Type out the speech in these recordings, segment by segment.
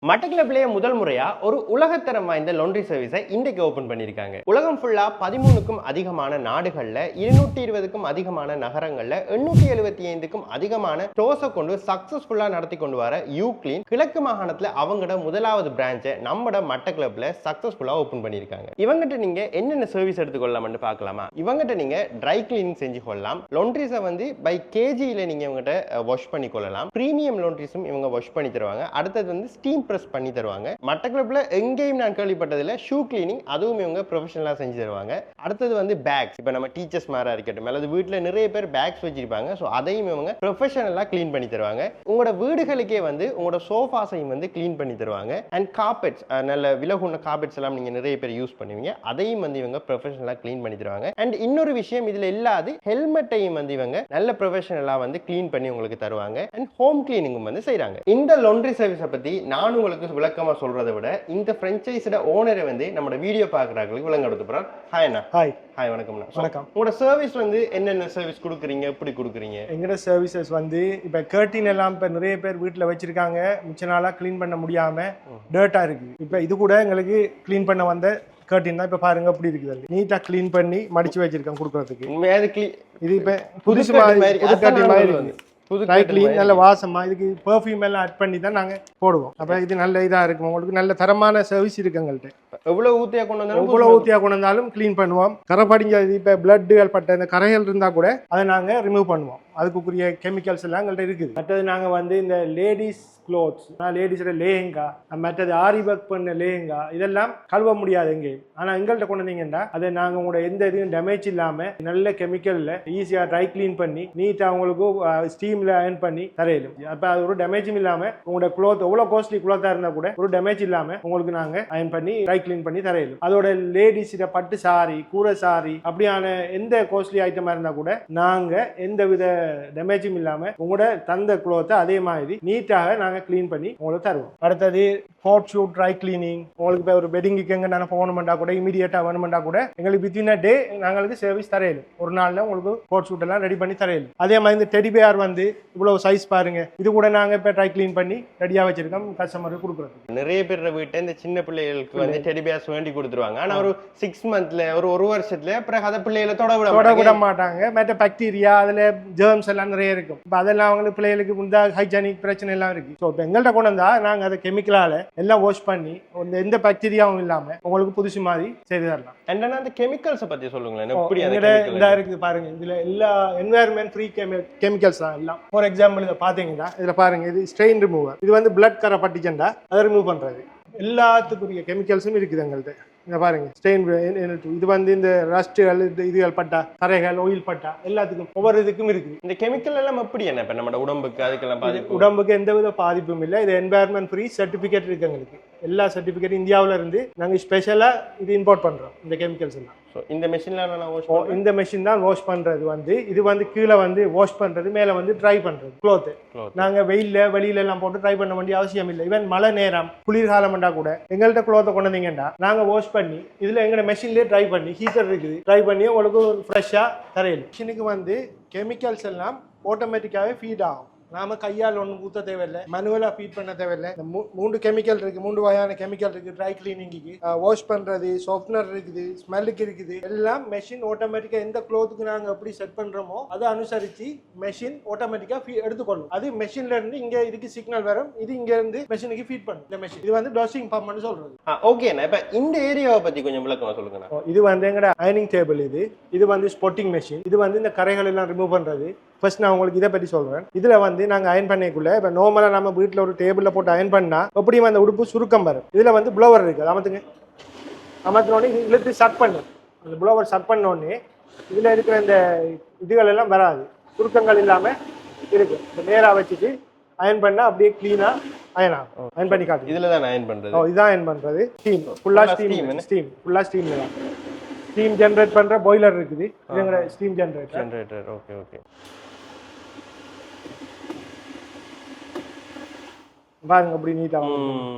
மட்டக்களப்பிலேயே முதல் முறையா ஒரு உலகத்தரம் வாய்ந்த லாண்ட்ரி சர்வீஸை இன்றைக்கு ஓபன் பண்ணியிருக்காங்க. உலகம் ஃபுல்லா 13க்கும் அதிகமான நாடுகள்ல 220க்கும் அதிகமான நகரங்கள்ல 875க்கும் அதிகமான ஸ்டோர்ஸை கொண்டு சக்சஸ்ஃபுல்லா நடத்தி கொண்டு வர யூக்ளீன் கிழக்கு மாகாணத்துல அவங்களோட முதலாவது பிரான்ச்சை நம்மட மட்டக்களப்பில் சக்சஸ்ஃபுல்லா ஓபன் பண்ணியிருக்காங்க. இவங்கிட்ட நீங்க என்னென்ன சர்வீஸ் எடுத்துக்கொள்ளலாம்னு பார்க்கலாமா? இவங்கிட்ட நீங்க ட்ரை கிளீனிங் செஞ்சு கொள்ளலாம். லாண்ட்ரிஸை வந்து பை கேஜியில நீங்க இவங்கிட்ட வாஷ் பண்ணி கொள்ளலாம். பிரீமியம் லாண்ட்ரிஸும் இவங்க வாஷ் பண்ணி தருவாங்க. அடுத்தது வந்து ஸ்டீம் பிரஸ் பண்ணி தருவாங்க. மட்டக்களப்பில் எங்கேயும் நான் கேள்விப்பட்டதில்ல ஷூ கிளீனிங், அதுவும் இவங்க ப்ரொஃபஷனலா செஞ்சு தருவாங்க. அடுத்தது வந்து பேக்ஸ், இப்போ நம்ம டீச்சர்ஸ் மாரா இருக்கட்டும் அல்லது வீட்டில் நிறைய பேர் பேக்ஸ் வச்சிருப்பாங்க. ஸோ அதையும் இவங்க ப்ரொஃபஷனலா கிளீன் பண்ணி தருவாங்க. உங்களோட வீடுகளுக்கே வந்து உங்களோட சோஃபாஸையும் வந்து கிளீன் பண்ணி தருவாங்க. அண்ட் கார்பெட்ஸ், நல்ல விலகுன கார்பெட்ஸ் எல்லாம் நீங்க நிறைய பேர் யூஸ் பண்ணுவீங்க, அதையும் வந்து இவங்க ப்ரொஃபஷனலா கிளீன் பண்ணி தருவாங்க. அண்ட் இன்னொரு விஷயம் இதுல இல்லாது ஹெல்மெட்டையும் வந்து இவங்க நல்ல ப்ரொஃபஷனலா வந்து கிளீன் பண்ணி உங்களுக்கு தருவாங்க. அண்ட் ஹோம் கிளீனிங்கும் வந்து செய்றாங்க. இந்த லாண்ட்ரி சர்வீஸை பத்தி நான் உங்களுக்கு விளக்கமா சொல்றதை விட இந்த பிரான்ச்சைஸோட ஓனரை வந்து நம்ம வீடியோ பார்க்கறாங்களுக்கு விளங்க எடுத்து போறார். ஹாய் அண்ணா. ஹாய். ஹாய், வணக்கம். வணக்கம். உங்களோட சர்வீஸ் வந்து என்னென்ன சர்வீஸ் கொடுக்குறீங்க, எப்படி கொடுக்குறீங்க? எங்களோட சர்வீசஸ் வந்து இப்போ கர்டின் எல்லாம் இப்போ நிறைய பேர் வீட்டில் வச்சிருக்காங்க, மிச்ச நாளாக க்ளீன் பண்ண முடியாமல் டர்ட்டாக இருக்குது. இப்போ இது கூட எங்களுக்கு க்ளீன் பண்ண வந்த கர்டின் தான். இப்போ பாருங்க எப்படி இருக்குது, நீட்டாக க்ளீன் பண்ணி மடிச்சு வச்சிருக்கேன் கொடுக்கறதுக்கு. இது இப்போ புதுசு மாதிரி கர்டின் மாதிரி வந்து ட்ரை கிளீன் நல்ல வாசமா, இதுக்கு பெர்ஃப்யூம் எல்லாம் ஆட் பண்ணி தான் நாங்கள் போடுவோம். அப்போ இது நல்ல இதாக இருக்கும், உங்களுக்கு நல்ல தரமான சர்வீஸ் இருக்கு எங்கள்கிட்ட. எவ்வளவு ஊத்தியா கொண்டு வந்தாலும் கொண்டு வந்தாலும் க்ளீன் பண்ணுவோம். கரை படிஞ்சது இப்போ பிளட்டுகள் பட்ட இந்த கரைகள் இருந்தால் கூட அதை நாங்கள் ரிமூவ் பண்ணுவோம். அதுக்குரிய கெமிக்கல்ஸ் எல்லாம் எங்கள்கிட்ட இருக்குது. மற்றது நாங்கள் வந்து இந்த லேடிஸ் க்ளோத்ஸ், லேடிஸோட லேஹங்கா, மற்றது ஆரி ஒர்க் பண்ண லேஹங்கா, இதெல்லாம் கழுவ முடியாது எங்கேயும். ஆனால் எங்கள்கிட்ட கொண்டு வந்தீங்கன்னா அதை நாங்கள் உங்களோட எந்த இதுவும் டேமேஜ் இல்லாமல் நல்ல கெமிக்கலில் ஈஸியாக ட்ரை க்ளீன் பண்ணி நீட்டாக அவங்களுக்கு ஸ்டீமில் அயர்ன் பண்ணி தரையிலும். அப்போ அது ஒரு டேமேஜும் இல்லாமல் உங்களோட க்ளோத் எவ்வளோ காஸ்ட்லி க்ளோத்தாக இருந்தால் கூட ஒரு டேமேஜ் இல்லாமல் உங்களுக்கு நாங்கள் அயர்ன் பண்ணி ட்ரை க்ளீன் பண்ணி தரையிலும். அதோட லேடிஸோட பட்டு சாரி, கூரை சாரி, அப்படியான எந்த காஸ்ட்லி ஐட்டமாக இருந்தால் கூட நாங்கள் எந்த வித டேமேஜும் இல்லாமல் உங்களோட தந்த க்ளோத்தை அதே மாதிரி நீட்டாக நாங்கள் க்ளீன் பண்ணி உங்களுக்கு தருவோம். அடுத்தது கோட் ஷூட் ட்ரை கிளீனிங். உங்களுக்கு இப்போ ஒரு வெட்டிங்குக்கு எங்கே நான் போகணுமெண்டா கூட இமீடியட்டாக வேணுமெண்டா கூட எங்களுக்கு வித்தின் அ டே நாங்களுக்கு சர்வீஸ் தரையிலும். ஒரு நாளில் உங்களுக்கு கோட் ஷூட் எல்லாம் ரெடி பண்ணி தரையிலும். அதே மாதிரி இந்த டெடி பேர் வந்து இவ்வளவு சைஸ் பாருங்க, இது கூட நாங்கள் இப்போ ட்ரை கிளீன் பண்ணி ரெடியாக வச்சிருக்கோம் கஸ்டமருக்கு கொடுக்குறோம். நிறைய பேர் வீட்டை இந்த சின்ன பிள்ளைகளுக்கு வந்து டெடி பேர்ஸ் வேண்டி கொடுத்துருவாங்க. ஆனால் ஒரு 6 மந்த்ல ஒரு வருஷத்துல பிறகு அதை பிள்ளைகளை தொட விட மாட்டாங்க. மற்ற பாக்டீரியா அதில் ஜெர்ம்ஸ் எல்லாம் நிறைய இருக்கும். இப்போ அதெல்லாம் அவங்களுக்கு பிள்ளைகளுக்கு முந்தா ஹைஜானிக் பிரச்சனை எல்லாம் இருக்கு. ஸோ இப்போ எங்கள்கிட்ட கொண்டு வந்தா நாங்கள் அதை கெமிக்கலால் எல்லாம் வாஷ் பண்ணி எந்த பாக்டீரியாவும் இல்லாமல் உங்களுக்கு புதுசு மாதிரி செய்து தரலாம். அண்ட் அந்த கெமிக்கல்ஸை பற்றி சொல்லுங்களேன். எப்படி இந்த இருக்குது பாருங்க, இதில் எல்லா என்வாயர்மெண்ட் ஃப்ரீ கெமிக்கல்ஸ் தான் எல்லாம். ஃபார் எக்ஸாம்பிள் இதை பார்த்தீங்கன்னா இதில் பாருங்க, இது ஸ்ட்ரெயின் ரிமூவர். இது வந்து பிளட் கரை பட்டிச்சண்டா அதை ரிமூவ் பண்ணுறது. எல்லாத்துக்குரிய கெமிக்கல்ஸும் இருக்குது எங்கள்கிட்ட. இங்க பாருங்க, ஸ்டெயின், இது வந்து இந்த ரஸ்ட்டுகள், இதுகள் பட்டா, கரைகள், ஆயில் பட்டா, எல்லாத்துக்கும் ஒவ்வொரு இதுக்கும் இருக்குது. இந்த கெமிக்கல் எல்லாம் எப்படி என்ன இப்போ நம்ம உடம்புக்கு அதுக்கெல்லாம் பாதிப்பு? உடம்புக்கு எந்தவித பாதிப்பும் இல்லை. இது என்வாயர்மெண்ட் ஃப்ரீ சர்டிஃபிகேட் இருக்கு எங்களுக்கு. எல்லா சர்டிஃபிகேட் இந்தியாவில் இருந்து நாங்கள் ஸ்பெஷலாக இது இம்போர்ட் பண்ணுறோம் இந்த கெமிக்கல்ஸ் எல்லாம். இந்த மெஷின்ல இந்த மெஷின் தான் வாஷ் பண்றது. வந்து இது வந்து கீழே வந்து வாஷ் பண்றது, மேலே வந்து ட்ரை பண்றது க்ளோத். நாங்க வெளியில எல்லாம் போட்டு ட்ரை பண்ண வேண்டிய அவசியம் இல்லை. ஈவன் மழை நேரம், குளிர்காலம் கூட எங்கள்கிட்ட க்ளோத்தை கொண்டு வந்தீங்கன்னா நாங்க வாஷ் பண்ணி இதுல எங்களோட மெஷின்லேயே ட்ரை பண்ணி, ஹீட்டர் இருக்குது, ட்ரை பண்ணி உங்களுக்கு ஃப்ரெஷ்ஷா தரையில். மிஷினுக்கு வந்து கெமிக்கல்ஸ் எல்லாம் ஆட்டோமேட்டிக்காவே ஃபீட் ஆகும். நாம கையால் ஒன்று ஊற்ற தேவையில்லை, மனுவலா ஃபீட் பண்ண தேவையில்லை. 3 கெமிக்கல் இருக்கு, 3 வகையான கெமிக்கல் இருக்கு. ட்ரை கிளீனிங்க்கு, வாஷ் பண்றது, சாஃப்ட்னர் இருக்குது, ஸ்மெல்லுக்கு இருக்குது. எல்லாம் மெஷின் ஆட்டோமேட்டிக்கா எந்த க்ளோத்துக்கு நாங்க எப்படி செட் பண்றோமோ அதை அனுசரிச்சு மெஷின் ஆட்டோமேட்டிக்கா எடுத்துக்கொள்ளும். அது மெஷின்ல இருந்து இங்க இதுக்கு சிக்னல் வரும், இது இங்க இருந்து மெஷினுக்கு ஃபீட் பண்ணும். இந்த மெஷின் இது வந்து டாசிங் பம்ப்னு சொல்றது. ஓகே, இப்ப இந்த ஏரியாவை பத்தி கொஞ்சம் விளக்கமா சொல்லுங்க. இது வந்து எங்கட அயர்னிங் டேபிள். இது வந்து ஸ்பாட்டிங் மெஷின். இது வந்து இந்த கரைகள் எல்லாம் ரிமூவ் பண்றது. ஃபர்ஸ்ட் நான் உங்களுக்கு இதை பற்றி சொல்றேன். இதுல வந்து நாங்கள் அயர்ன் பண்ணிக்குள்ள இப்போ நார்மலாக நம்ம வீட்டில் ஒரு டேபிளில் போட்டு அயர்ன் பண்ணா எப்படியும் அந்த உடுப்பு சுருக்கம் வரும். இதில் வந்து ப்ளோவர் இருக்குது, அமர்த்துங்க. அமர்த்தினோடனே இழுத்து சட் பண்ணு. அந்த ப்ளோவர் சட் பண்ணோடனே இதில் இருக்கிற இந்த இதுகள் எல்லாம் வராது, சுருக்கங்கள் இல்லாமல் இருக்கு. இந்த நேராக வச்சுட்டு அயர்ன் பண்ணால் அப்படியே க்ளீனாக அயன் ஆகும். அயர்ன் பண்ணி காட்டு. இதில் தான் அயர்ன் பண்ணுறது. இதுதான் அயர்ன் பண்ணுறது. ஸ்டீம் ஃபுல்லாக ஃபுல்லாக ஸ்டீமில் தான் ஸ்டீம் ஜென்ரேட் பண்ணுற பாய்லர் இருக்குது. இதுங்கிற ஸ்டீம் ஜென்ரேட்டர். ஓகே. பாருங்க அப்படி நீட்டா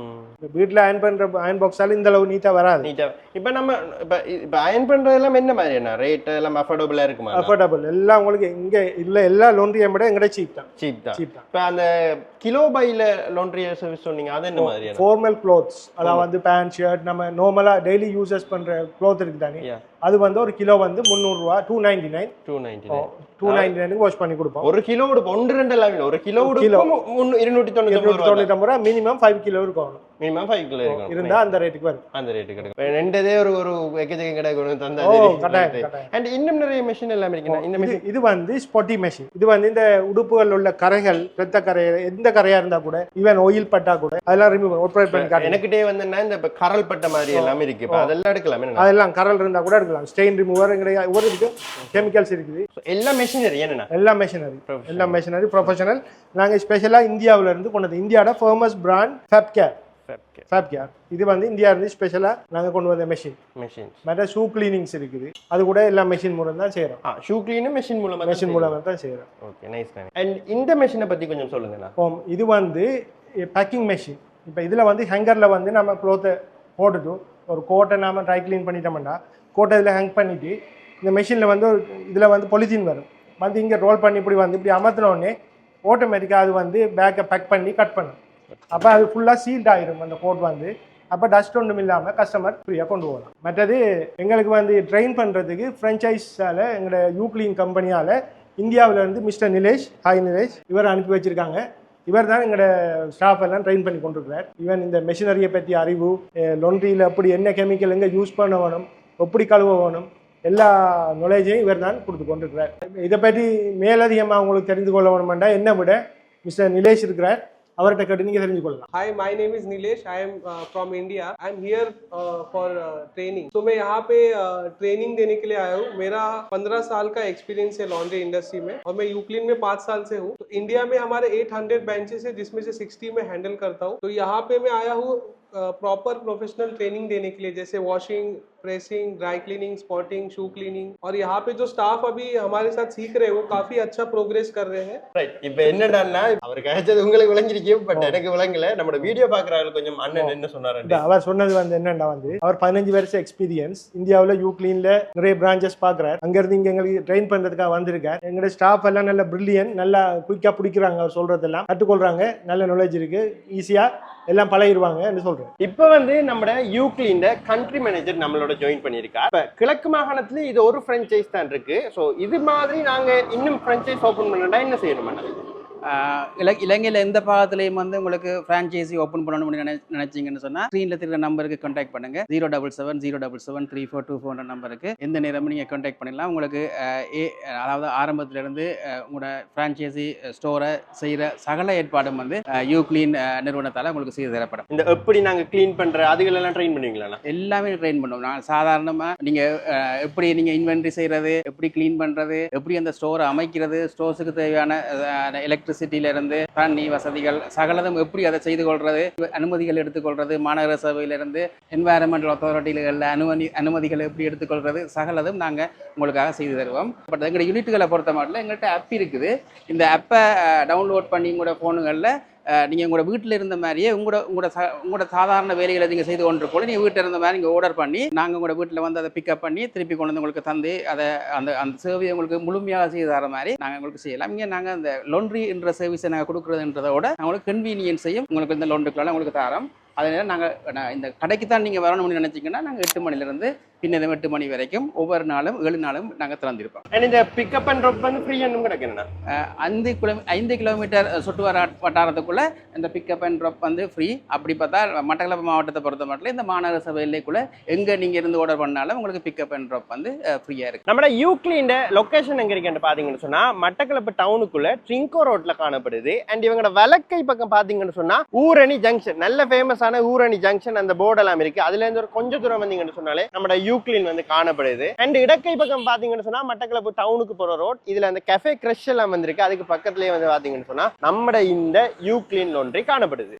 வீட்டில் அயன் பாக்ஸால இந்த அளவு நீட்டா வராது. நீட்டா இப்போ நம்ம இப்போ அயன் பண்றதெல்லாம் என்ன மாதிரியான ரேட் எல்லாம் அஃபோர்டபுளா இருக்குமா? அஃபோர்டபுள் எல்லாம் உங்களுக்கு இங்க இல்ல எல்லா லோன்ரியை விட எங்கட சீப் தான். சீப் தான். இப்போ அந்த கிலோ பைல லாண்ட்ரி சர்வீஸ் சொன்னீங்க, அது என்ன மாதிரியான? ஃபார்மல் க்ளோத்ஸ், அதாவது வந்து பேண்ட் ஷர்ட் நம்ம நார்மலா டெய்லி யூசஸ் பண்ற க்ளோத் இருக்கு தானே, அது வந்து ஒரு கிலோ வந்து 300 ரூபாய், 299 வாஷ் பண்ணி கொடுப்போம். ஒரு கிலோ ஒன்று ரெண்டு எல்லாம் இல்லை, ஒரு கிலோ 299 ரூபாய் மினிமம் 5 கிலோ இருக்கும். மினிமம் 5 கிலோ இருக்கும் இருந்தா அந்த ரேட்டுக்கு வரும். அந்த ரேட்டுக்கு கிடைக்கும். ரெண்டதே ஒரு எக்கச்சக்க கடை கொண்டு தந்தா. அண்ட் இன்னும் நிறைய மெஷின் எல்லாம் இருக்குன்னா இந்த மெஷின் இது வந்து ஸ்பாட்டி மெஷின். இது வந்து இந்த உடுப்புகள் உள்ள கரைகள், ரத்த கரை, எந்த கரையா இருந்தா கூட, ஈவன் ஆயில் பட்டா கூட அதெல்லாம் ரிமூவ் ஆப்ரேட் பண்ணி காட்டுங்க. எனக்கிட்டே வந்து இந்த கரல் பட்ட மாதிரி எல்லாம் இருக்கு, இப்போ அதெல்லாம் எடுக்கலாம். அதெல்லாம் கரல் இருந்தா கூட எடுக்கலாம். ஸ்டெயின் ரிமூவர் ஒவ்வொரு இதுக்கு கெமிக்கல்ஸ் இருக்குது. எல்லா மெஷினரி என்னன்னா எல்லா மெஷினரி ப்ரொஃபஷனல். நாங்க ஸ்பெஷலா இந்தியாவில இருந்து கொண்டு வந்து, இந்தியாவோட ஃபேமஸ் பிராண்ட் ஃபேப்கேர். இது வந்து இந்தியா இருந்து ஸ்பெஷலா நாங்க கொண்டு வந்த மெஷின். மற்ற ஷூ கிளீனிங்ஸ் இருக்குது, அது கூட எல்லா மெஷின் மூலம் தான் செய்யறோம். ஷூ கிளீனும் மெஷின் மூலமா தான் செய்யறோம். Okay, nice. அண்ட் இந்த மெஷினை பத்தி கொஞ்சம் சொல்லுங்க. இது வந்து பேக்கிங் மெஷின். இப்போ இதுல வந்து ஹேங்கர்ல வந்து நம்ம க்ளோத்தை போட்டுட்டு ஒரு கோட்டை நாம ட்ரை கிளீன் பண்ணிட்டோம்னா கோட்டை இதில் ஹேங் பண்ணிட்டு இந்த மெஷினில் வந்து இதில் வந்து பொலித்தீன் வரும், வந்து இங்கே ரோல் பண்ணி இப்படி அமர்த்தினோடனே ஆட்டோமேட்டிக்காக அது வந்து பேக்கை பேக் பண்ணி கட் பண்ணும். அப்போ அது ஃபுல்லாக சீல்ட் ஆகிடும் அந்த கோட் வந்து. அப்போ டஸ்ட் ஒன்றும் இல்லாமல் கஸ்டமர் ஃப்ரீயாக கொண்டு போகலாம். மற்றது எங்களுக்கு வந்து ட்ரெயின் பண்ணுறதுக்கு ஃப்ரெஞ்சைஸால் எங்களோட யூக்ளீன் கம்பெனியால் இந்தியாவிலேருந்து மிஸ்டர் நிலேஷ், ஹாய் நிலேஷ், இவர் அனுப்பி வச்சுருக்காங்க. இவர் தான் எங்களோட ஸ்டாஃப் எல்லாம் ட்ரெயின் பண்ணி கொண்டிருக்கிறார். ஈவன் இந்த மெஷினரியை பற்றி அறிவு, லொன்ட்ரியில் எப்படி என்ன கெமிக்கல் எங்கே யூஸ் பண்ண வேணும், எப்படி கழுவ வேணும், எல்லா நாலேஜையும் இவர் தான் கொடுத்து கொண்டிருக்கிறார். இதை பற்றி மேலதிகமாக உங்களுக்கு தெரிந்து கொள்ள வேணுமெண்டா என்ன விட மிஸ்டர் நிலேஷ் இருக்கிறார், அவர்கிட்ட கேட்டு நீங்க தெரிஞ்சுக்கொள்ளலாம். Hi, my name is Nilesh. I am from India. I am here for training. So मैं यहाँ पे ट्रेनिंग देने के लिए आया हूँ. मेरा 15 साल का एक्सपीरियंस है लॉन्ड्री इंडस्ट्री में और मैं यूक्लिन में 5 साल से हूँ. तो इंडिया में हमारे 800 बेंचेस है जिसमें से 60 में हैंडल करता हूँ. तो यहाँ पे मैं आया हूँ प्रॉपर प्रोफेशनल ट्रेनिंग देने के लिए, जैसे washing, pressing, dry cleaning, spotting, shoe cleaning. और यहाँ पे जो स्टाफ अभी हमारे साथ सीख रहे हैं वो काफी अच्छा प्रोग्रेस कर रहे हैं. இப்போ என்னடான்னா அவர் கழிச்சது உங்களுக்கு விளங்கிருக்கு, பட் எனக்கு விளங்கல. நம்ம வீடியோ பாக்குறாங்க கொஞ்சம் அண்ணன் என்ன சொன்னாரு. அவர் சொன்னது வந்து என்னன்னா வந்து அவர் 15 வருஷம் எக்ஸ்பீரியன்ஸ் இந்தியாவில் யூக்ளீன்ல நிறைய பிரான்ச்சஸ் பாக்குறாரு. அங்க இருந்து இங்க எங்களுக்கு ட்ரெயின் பண்றதுக்காக வந்திருக்காரு. எங்களோட ஸ்டாஃப் எல்லாம் நல்ல பிரில்லியன், நல்லா குயிக்கா பிடிக்கிறாங்க, அவர் சொல்றதெல்லாம் கற்றுக்கொள்றாங்க, நல்ல நாலேஜ் இருக்கு, ஈஸியா எல்லாம் பழகிடுவாங்க என்று சொல்றேன். இப்போ வந்து நம்ம யூக்ளீன் கண்ட்ரி மேனேஜர் நம்மளோட ஜாயின் பண்ணியிருக்கா. இப்போ கிழக்கு மாகாணத்துல இது ஒரு ஃப்ரான்ச்சைஸ் தான் இருக்கு. ஸோ இது மாதிரி நாங்க இன்னும் ஃப்ரான்ச்சைஸ் ஓப்பன் பண்ணா என்ன செய்யணும்? இலங்கையில் எந்த பாகத்திலையும் வந்து உங்களுக்கு ஃப்ரான்ச்சைசி ஓப்பன் பண்ணணும்னு நினைச்சீங்கன்னு சொன்னால் ஸ்க்ரீனில் இருக்கிற நம்பருக்கு கான்டாக்ட் பண்ணுங்கள். 077-077-3424 நம்பருக்கு எந்த நேரமும் நீங்கள் கான்டாக்ட் பண்ணிடலாம். உங்களுக்கு அதாவது ஆரம்பத்திலிருந்து உங்களோட ஃப்ரான்ச்சைசி ஸ்டோரை செய்கிற சகல ஏற்பாடும் வந்து யூக்ளீன் நிறுவனத்தால் உங்களுக்கு செய்து தரப்படும். இந்த எப்படி நாங்கள் க்ளீன் பண்ணுற அதுகளெல்லாம் ட்ரெயின் பண்ணுவீங்களா? எல்லாமே ட்ரெயின் பண்ணுவோம். நான் சாதாரணமாக நீங்கள் எப்படி நீங்கள் இன்வென்ட்ரி செய்கிறது, எப்படி க்ளீன் பண்ணுறது, எப்படி அந்த ஸ்டோரை அமைக்கிறது, ஸ்டோர்ஸுக்கு தேவையான எலக்ட்ரிசிட்டியிலிருந்து தண்ணி வசதிகள் சகலதும் எப்படி அதை செய்து கொள்வது, அனுமதிகள் எடுத்துக்கொள்வது, மாநகர சபையிலிருந்து என்வாயரன்மெண்டல் அத்தாரிட்டிகளில் அனுமதிகள் எப்படி எடுத்துக்கொள்வது சகலதும் நாங்கள் உங்களுக்காக செய்து தருவோம். பட் எங்களோட யூனிட்டுகளை பொறுத்த மட்டும் எங்கள்கிட்ட ஆப் இருக்குது. இந்த ஆப்பை டவுன்லோட் பண்ணி உங்களோட ஃபோனுகளில் நீங்கள் உங்களோட வீட்டில் இருந்த மாதிரியே உங்களோட சாதாரண வேலைகளை நீங்கள் செய்து கொண்டு போல நீங்கள் வீட்டில் இருந்த மாதிரி நீங்கள் ஆர்டர் பண்ணி நாங்கள் உங்களோட வீட்டில் வந்து அதை பிக்கப் பண்ணி திருப்பி கொண்டு வந்து உங்களுக்கு தந்து அதை அந்த சேவையை உங்களுக்கு முழுமையாக செய்து தர மாதிரி நாங்கள் உங்களுக்கு செய்யலாம். இங்கே நாங்கள் இந்த லோண்ட்ரி என்ற சர்வீஸை நாங்கள் கொடுக்குறதுன்றதோட உங்களுக்கு கன்வீனியன்ஸையும் உங்களுக்கு இந்த லோன்றுக்கெல்லாம் உங்களுக்கு தரோம். அதனால நாங்கள் இந்த கடைக்கு தான் நீங்கள் வரணும்னு நினச்சிங்கன்னா நாங்கள் 8 மணிலேருந்து பின்னதும் 8 மணி வரைக்கும் ஒவ்வொரு நாளும் 7 நாளும் நாங்கள் திறந்திருப்போம். இந்த பிக்கப் அண்ட் ட்ராப் வந்து ஃப்ரீ என்னும் கிடைக்கணும்னா 5 கிலோமீட்டர் சுற்று வட்டாரத்துக்குள்ளே இந்த பிக்கப் அண்ட் ட்ராப் வந்து ஃப்ரீ. அப்படி பார்த்தா மட்டக்களப்பு மாவட்டத்தை பொறுத்த மட்டும் இந்த மாநகர சபை எல்லைக்குள்ளே எங்கே நீங்கள் இருந்து ஆர்டர் பண்ணாலும் உங்களுக்கு பிக்கப் அண்ட் ட்ராப் வந்து ஃப்ரீயாக இருக்குது. நம்ம யூக்ளீன் லொக்கேஷன் எங்கே இருக்குன்னு பார்த்தீங்கன்னு சொன்னால் மட்டக்களப்பு டவுனுக்குள்ளே ட்ரிங்கோ ரோட்டில் காணப்படுது. அண்ட் இவங்களோட வலக்கை பக்கம் பார்த்தீங்கன்னு சொன்னால் ஊரணி ஜங்ஷன், நல்ல ஃபேமஸான ஊரணி ஜங்ஷன் அந்த போர்டு எல்லாம் இருக்கு. அதுல இருந்து ஒரு கொஞ்சம் தூரம் வந்தீங்கன்னு சொன்னாலே நம்ம யூக்ளீன் வந்து காணப்படுது. அண்ட் இடக்கை பக்கம் பாத்தீங்கன்னு சொன்னா மட்டக்களப்பு டவுனுக்கு போற ரோட், இதுல அந்த கஃபே கிரஷ் எல்லாம் வந்திருக்கு. அதுக்கு பக்கத்துலயே வந்து பாத்தீங்கன்னு சொன்னா நம்ம இந்த யூக்ளீன் லோண்ட்ரி காணப்படுது.